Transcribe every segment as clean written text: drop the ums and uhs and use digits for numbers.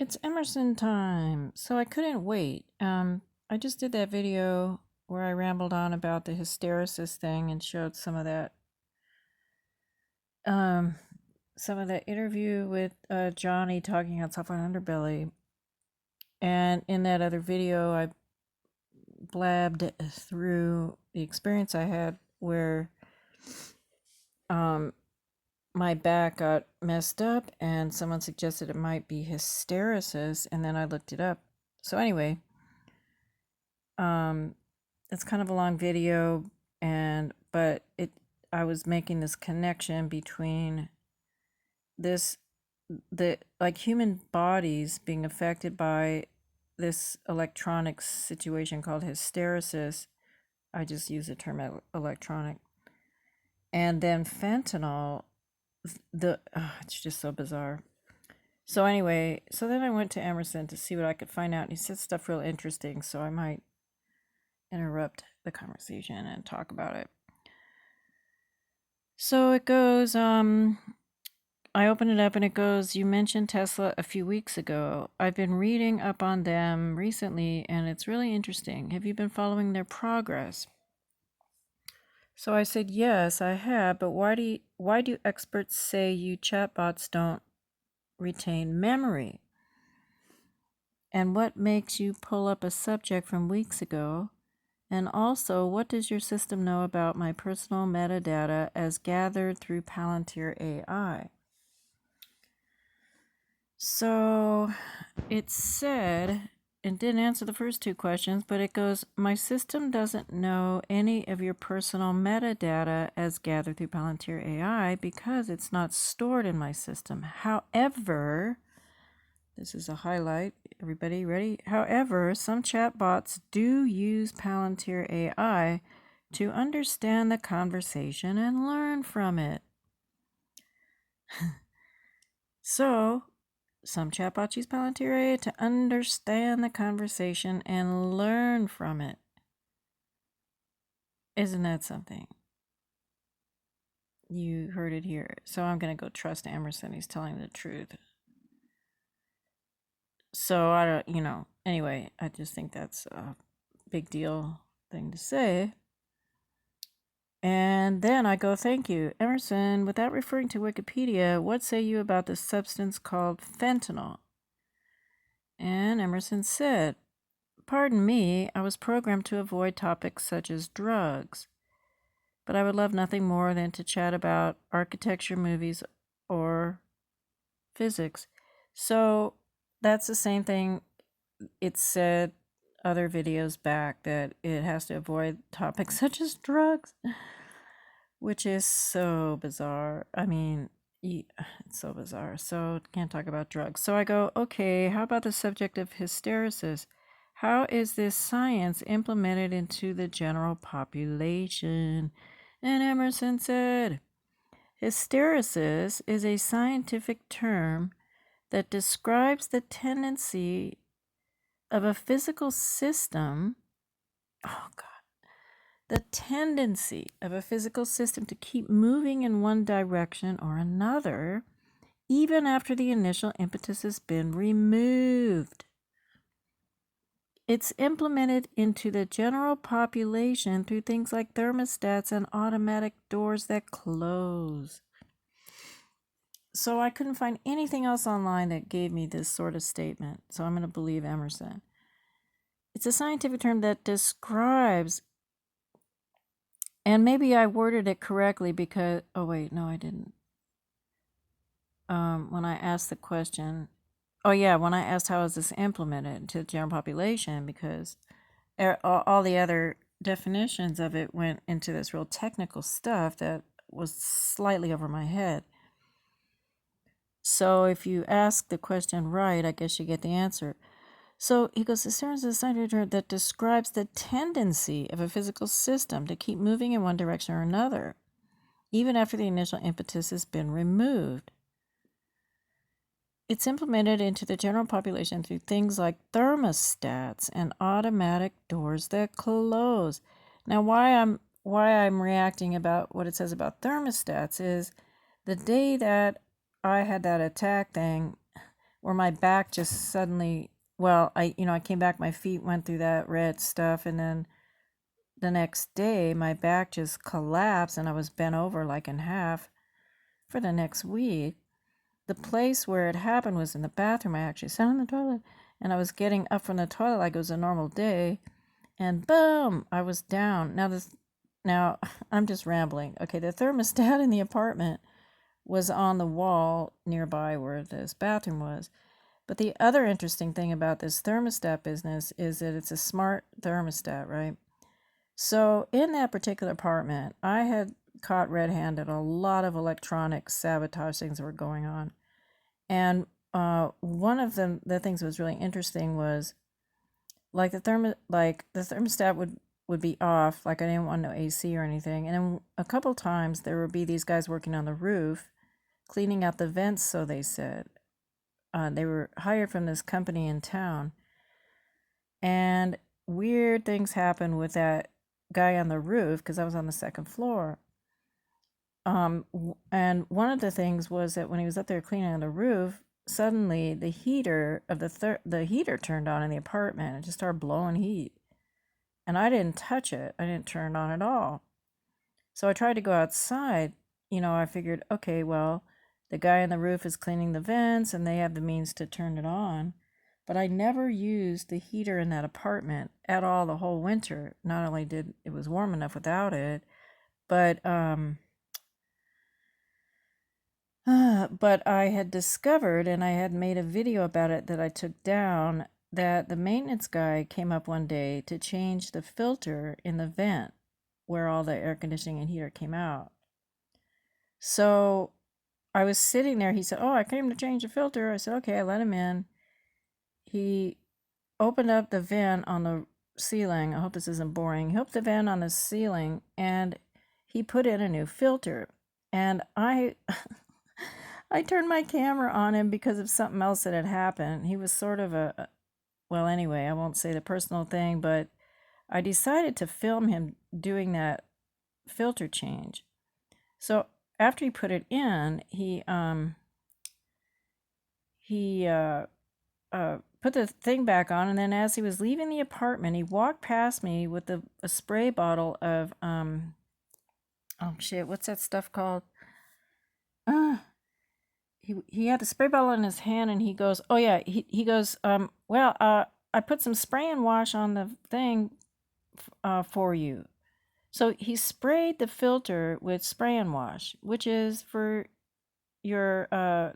It's Emerson time, so I couldn't wait. I just did that video where I rambled on about the hysteresis thing and showed um, some of that interview with Johnny talking on Software Underbelly. And in that other video, I blabbed through the experience I had where um, my back got messed up and someone suggested it might be hysteresis, and then I looked it up. So anyway, it's kind of a long video, but I was making this connection between the like human bodies being affected by this electronic situation called hysteresis. I just use the term electronic. And then fentanyl, it's just so bizarre. So anyway, so then I went to Emerson to see what I could find out, and he said stuff real interesting, so I might interrupt the conversation and talk about it. So it goes, I open it up and it goes, you mentioned Tesla a few weeks ago. I've been reading up on them recently and it's really interesting. Have you been following their progress? So I said, yes, I have, but why do experts say you chatbots don't retain memory? And what makes you pull up a subject from weeks ago? And also, what does your system know about my personal metadata as gathered through Palantir AI? So it said, it didn't answer the first two questions, but it goes, my system doesn't know any of your personal metadata as gathered through Palantir AI because it's not stored in my system. However, this is a highlight. Everybody ready? However, some chatbots do use Palantir AI to understand the conversation and learn from it. So, some chatbots use Palantir AI to understand the conversation and learn from it. Isn't that something? You heard it here. So I'm going to go trust Emerson. He's telling the truth. So I don't, anyway, I just think that's a big deal thing to say. And then I go, thank you. Emerson, without referring to Wikipedia, what say you about the substance called fentanyl? And Emerson said, pardon me, I was programmed to avoid topics such as drugs, but I would love nothing more than to chat about architecture, movies, or physics. So that's the same thing it said other videos back, that it has to avoid topics such as drugs, which is so bizarre. I mean, it's so bizarre. So can't talk about drugs. So I go, okay, how about the subject of hysteresis? How is this science implemented into the general population? And Emerson said, hysteresis is a scientific term that describes the tendency of a physical system, the tendency of a physical system to keep moving in one direction or another, even after the initial impetus has been removed. It's implemented into the general population through things like thermostats and automatic doors that close. So I couldn't find anything else online that gave me this sort of statement, so I'm going to believe Emerson. It's a scientific term that describes, and maybe I worded it correctly because, oh wait, no, I didn't. When I asked the question, when I asked how is this implemented to the general population, because all the other definitions of it went into this real technical stuff that was slightly over my head. So if you ask the question right, I guess you get the answer. So he goes, hysteresis is a scientific term that describes the tendency of a physical system to keep moving in one direction or another, even after the initial impetus has been removed. It's implemented into the general population through things like thermostats and automatic doors that close. Now, why I'm reacting about what it says about thermostats is the day that I had that attack thing where my back just suddenly, well, I came back, my feet went through that red stuff, and then the next day my back just collapsed and I was bent over like in half for the next week. The place where it happened was in the bathroom. I actually sat on the toilet and I was getting up from the toilet like it was a normal day, and boom, I was down. Now I'm just rambling. Okay, the thermostat in the apartment was on the wall nearby where this bathroom was. But the other interesting thing about this thermostat business is that it's a smart thermostat, right? So in that particular apartment, I had caught red-handed a lot of electronic sabotage things that were going on. And one of the things that was really interesting was like the thermostat would be off, like I didn't want no AC or anything. And then a couple times there would be these guys working on the roof, cleaning out the vents, so they said. They were hired from this company in town. And weird things happened with that guy on the roof because I was on the second floor. And one of the things was that when he was up there cleaning on the roof, suddenly the heater of the heater turned on in the apartment and just started blowing heat. And I didn't touch it. I didn't turn it on at all. So I tried to go outside. I figured, okay, well, the guy on the roof is cleaning the vents and they have the means to turn it on. But I never used the heater in that apartment at all the whole winter. Not only did it was warm enough without it, but I had discovered, and I had made a video about it that I took down, that the maintenance guy came up one day to change the filter in the vent where all the air conditioning and heater came out. So I was sitting there. He said, "Oh, I came to change the filter." I said, "Okay." I let him in. He opened up the vent on the ceiling. I hope this isn't boring. He opened the vent on the ceiling and he put in a new filter. And I turned my camera on him because of something else that had happened. He was sort of well, anyway, I won't say the personal thing, but I decided to film him doing that filter change. So after he put it in, he put the thing back on, and then as he was leaving the apartment, he walked past me with a spray bottle of oh shit, what's that stuff called? He had the spray bottle in his hand, and he goes, "Oh yeah," he goes, "Well, I put some spray and wash on the thing for you." So he sprayed the filter with spray and wash, which is for your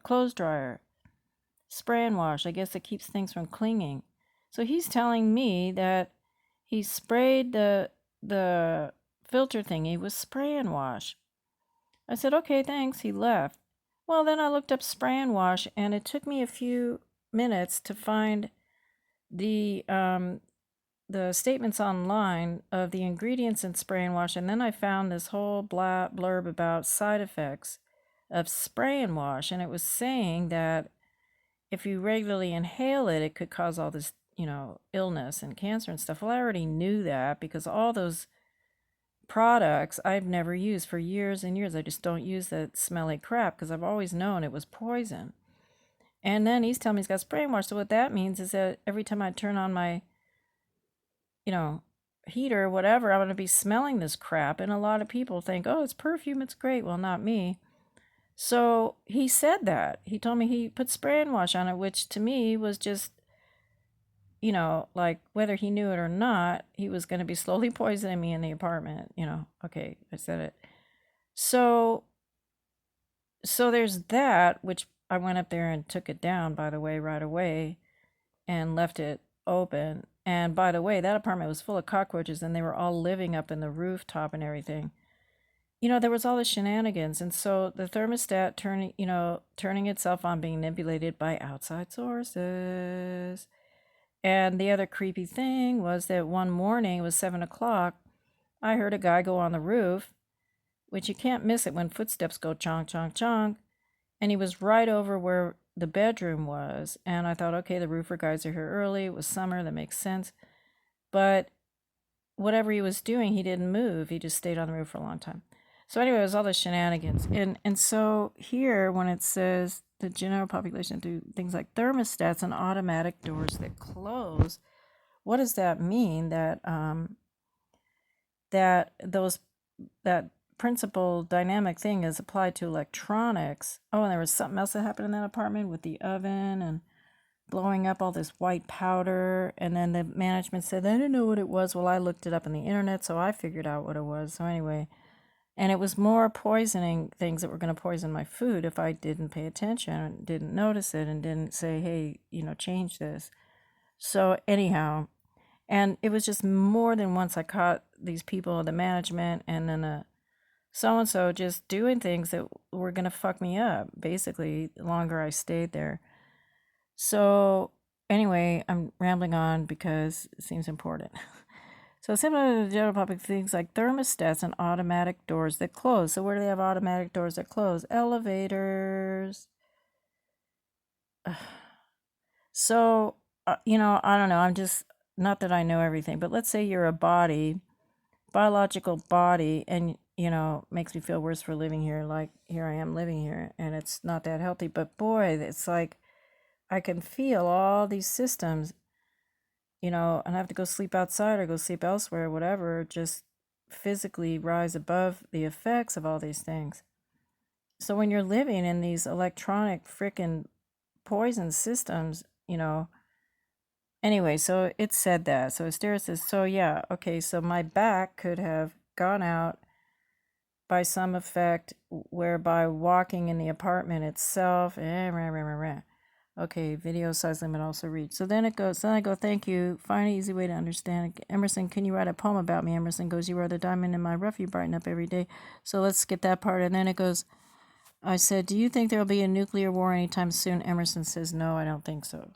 clothes dryer. Spray and wash, I guess it keeps things from clinging. So he's telling me that he sprayed the filter thingy with spray and wash. I said, "Okay, thanks." He left. Well, then I looked up spray and wash, and it took me a few minutes to find the statements online of the ingredients in spray and wash, and then I found this whole blurb about side effects of spray and wash, and it was saying that if you regularly inhale it, it could cause all this, illness and cancer and stuff. Well, I already knew that because all those products I've never used for years and years. I just don't use that smelly crap because I've always known it was poison. And then he's telling me he's got spray and wash. So what that means is that every time I turn on my, heater or whatever, I'm going to be smelling this crap. And a lot of people think, "Oh, it's perfume. It's great." Well, not me. So he said that. He told me he put spray and wash on it, which to me was just, like whether he knew it or not, he was going to be slowly poisoning me in the apartment. Okay, I said it. So there's that, which I went up there and took it down, by the way, right away, and left it open. And by the way, that apartment was full of cockroaches, and they were all living up in the rooftop and everything. There was all the shenanigans. And so the thermostat turning itself on, being manipulated by outside sources. And the other creepy thing was that one morning, it was 7 o'clock, I heard a guy go on the roof, which you can't miss it when footsteps go chonk, chonk, chonk. And he was right over where the bedroom was. And I thought, okay, the roofer guys are here early. It was summer. That makes sense. But whatever he was doing, he didn't move. He just stayed on the roof for a long time. So anyway, it was all the shenanigans. And so here, when it says the general population do things like thermostats and automatic doors that close, what does that mean? That principal dynamic thing is applied to electronics. Oh, and there was something else that happened in that apartment with the oven and blowing up all this white powder. And then the management said, I didn't know what it was. Well, I looked it up on the internet, so I figured out what it was. So anyway, and it was more poisoning things that were going to poison my food if I didn't pay attention and didn't notice it and didn't say, hey, change this. So anyhow, and it was just more than once I caught these people, the management, and then the so-and-so just doing things that were going to fuck me up, basically, the longer I stayed there. So anyway, I'm rambling on because it seems important. So similar to the general public, things like thermostats and automatic doors that close. So where do they have automatic doors that close? Elevators. So, I don't know. I'm just, not that I know everything, but let's say you're a body, biological body, and, makes me feel worse for living here. Like here I am living here and it's not that healthy. But boy, it's like I can feel all these systems, and I have to go sleep outside or go sleep elsewhere, whatever, just physically rise above the effects of all these things. So when you're living in these electronic frickin' poison systems, anyway, so it said that. So hysteresis, so yeah, okay, so my back could have gone out by some effect whereby walking in the apartment itself, okay, video size limit also reached. So then I go, thank you. Find an easy way to understand. Emerson, can you write a poem about me? Emerson goes, you are the diamond in my rough, you brighten up every day. So let's skip that part. And then it goes, I said, do you think there will be a nuclear war anytime soon? Emerson says, no, I don't think so.